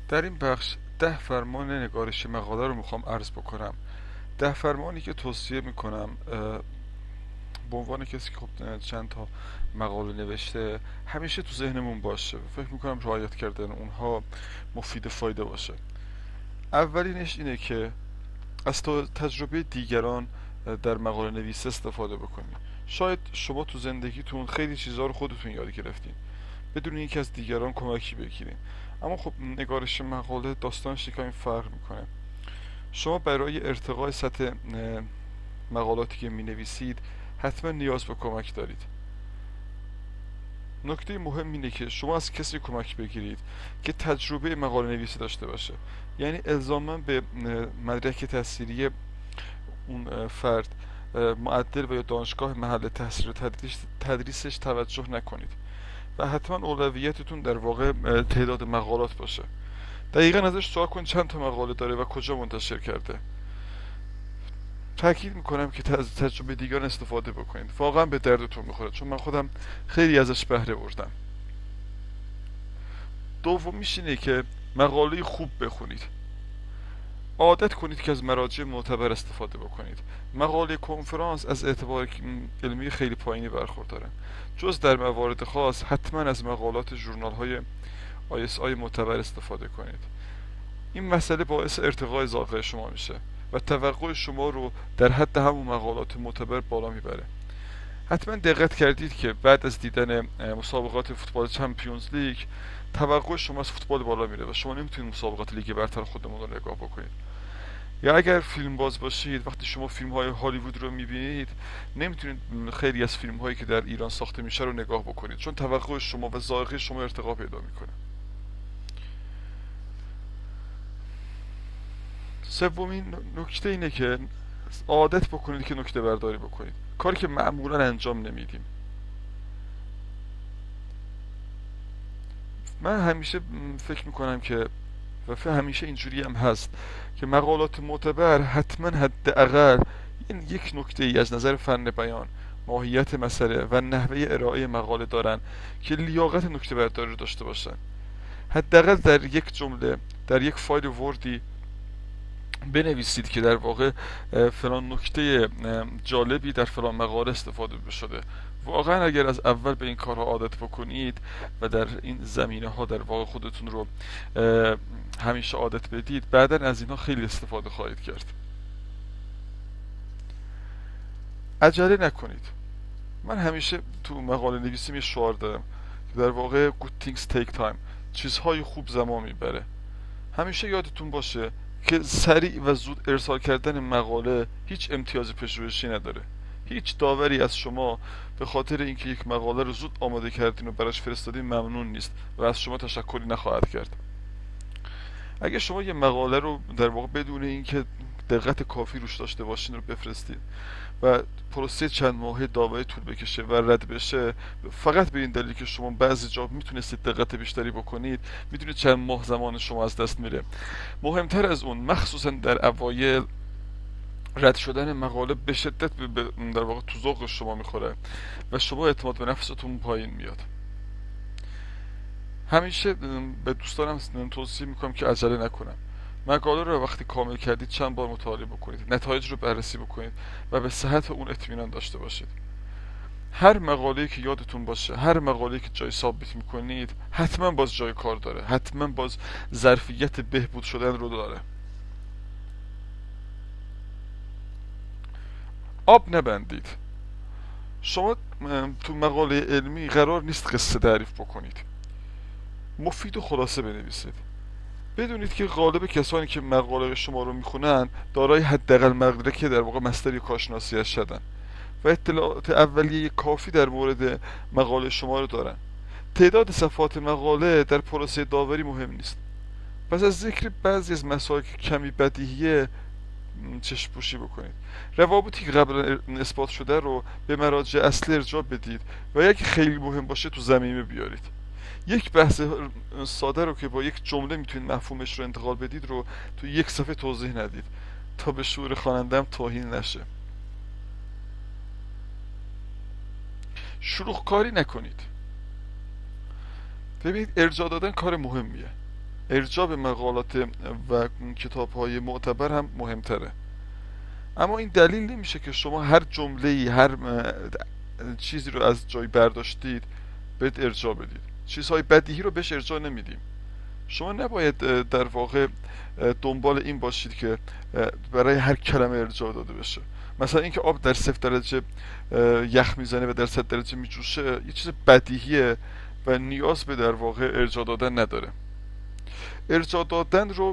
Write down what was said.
در این بخش 10 فرمان نگارش مقاله رو میخوام عرض بکنم. 10 فرمانی که توصیه میکنم به عنوان کسی که خب چند تا مقاله نوشته همیشه تو ذهنمون باشه. فکر میکنم رعایت کردن اونها مفید فایده باشه. اولینش اینه که از تجربه دیگران در مقاله نویسی استفاده بکنید. شاید شما تو زندگیتون خیلی چیزها رو خودتون یاد گرفتین بدون اینکه از دیگران کمکی بگیرین، اما خب نگارش مقاله داستانش یکمی فرق میکنه. شما برای ارتقای سطح مقالاتی که می نویسید حتما نیاز به کمک دارید. نکته مهم اینه که شما از کسی کمک بگیرید که تجربه مقاله نویسی داشته باشه، یعنی الزاما به مدرک تحصیلی اون فرد، معدل و یا دانشگاه محل تحصیل و تدریسش توجه نکنید و حتما اولویتتون در واقع تعداد مقالات باشه. دقیقا ازش سوال کن چند تا مقاله داره و کجا منتشر کرده. تاکید میکنم که از تجربه دیگران استفاده بکنید، واقعا به دردتون میخوره، چون من خودم خیلی ازش بهره بردم. دومیش اینه که مقاله خوب بخونید. عادت کنید که از مراجع معتبر استفاده بکنید. مقاله کنفرانس از اعتبار علمی خیلی پایینی برخوردارن. جز در موارد خاص حتما از مقالات ژورنال های ISI معتبر استفاده کنید. این مسئله باعث ارتقای ذائقه شما میشه و توقع شما رو در حد همون مقالات معتبر بالا میبره. حتما دقت کردید که بعد از دیدن مسابقات فوتبال چمپیونز لیگ توقع شما از فوتبال بالا میره و شما نمیتونید مسابقات لیگ برتر خودمون رو نگاه بکنید. یا اگر فیلم باز باشید، وقتی شما فیلم های هالیوود رو میبینید نمیتونید خیلی از فیلم هایی که در ایران ساخته میشه رو نگاه بکنید، چون توقع شما و ذائقه شما ارتقا پیدا میکنه. سومین نکته اینه که عادت بکنید که نکته برداری بکنید، کاری که معمولا انجام نمیدیم. من همیشه فکر میکنم که و همیشه اینجوری هم هست که مقالات معتبر حتما حداقل این یک نکته ای از نظر فن بیان، ماهیت مسئله و نحوه ارائه مقاله دارن که لیاقت نکته برداری رو داشته باشن. حداقل در یک جمله، در یک فایل وردی بنویسید که در واقع فلان نکته جالبی در فلان مقاله استفاده شده. واقعا اگر از اول به این کارها عادت بکنید و در این زمینه ها در واقع خودتون رو همیشه عادت بدید، بعدا از اینها خیلی استفاده خواهید کرد. عجله نکنید. من همیشه تو مقاله نویسیم یه شعار دارم که در واقع good things take time، چیزهای خوب زمان میبره. همیشه یادتون باشه که سریع و زود ارسال کردن مقاله هیچ امتیاز پژوهشی نداره. هیچ داوری از شما به خاطر اینکه یک مقاله رو زود آماده کردین و براش فرستادین ممنون نیست و از شما تشکری نخواهد کرد. اگه شما یه مقاله رو در واقع بدون اینکه دقت کافی روش داشته باشین رو بفرستید و پروسه چند ماهه داوری طول بکشه و رد بشه، فقط به این دلیل که شما بعضی جا میتونستید دقت بیشتری بکنید، میدونید چند ماه زمان شما از دست میره. مهمتر از اون، مخصوصا در اوایل، رد شدن مقاله به شدت در واقع تو ذوق شما میخوره و شما اعتماد به نفستون پایین میاد. همیشه به دوستانم توصیه میکنم که عجله نکنم. مقاله رو وقتی کامل کردید چند بار مطالعه بکنید، نتایج رو بررسی بکنید و به صحت اون اطمینان داشته باشید. هر مقاله‌ای که یادتون باشه، هر مقاله‌ای که جای ثابت میکنید حتما باز جای کار داره، حتما باز ظرفیت بهبود شدن رو داره. آب نبندید. شما تو مقاله علمی قرار نیست قصه تعریف بکنید، مفید و خلاصه بنویسید. بدونید که غالب کسانی که مقاله شما رو میخونن دارای حداقل مدرک در واقع مستری کارشناسی شدن و اطلاعات اولیه کافی در مورد مقاله شما رو دارن. تعداد صفحات مقاله در پروسه داوری مهم نیست. پس از ذکر بعضی از مسائل که کمی بدیهیه چشم پوشی بکنید. روابطی که قبلا اثبات شده رو به مراجع اصلی ارجاع بدید و یک خیلی مهم باشه تو زمینه بیارید. یک بحث ساده رو که با یک جمله میتونید مفهومش رو انتقال بدید رو تو یک صفحه توضیح ندید تا به شعور خواننده‌ام توهین نشه. شلوغ کاری نکنید. ببینید، ارجاع دادن کار مهمیه، ارجاع به مقالات و کتاب‌های معتبر هم مهمتره. اما این دلیل نمیشه که شما هر جمله‌ای، هر چیزی رو از جای برداشتید بهت ارجاع بدید. چیزهای بدیهی رو بهش ارجاع نمیدیم. شما نباید در واقع دنبال این باشید که برای هر کلمه ارجاع داده بشه. مثلا اینکه آب در 0 درجه یخ میزنه و در 100 درجه میجوشه یه چیز بدیهیه و نیاز به در واقع ارجاع دادن نداره. ارجاع دادن رو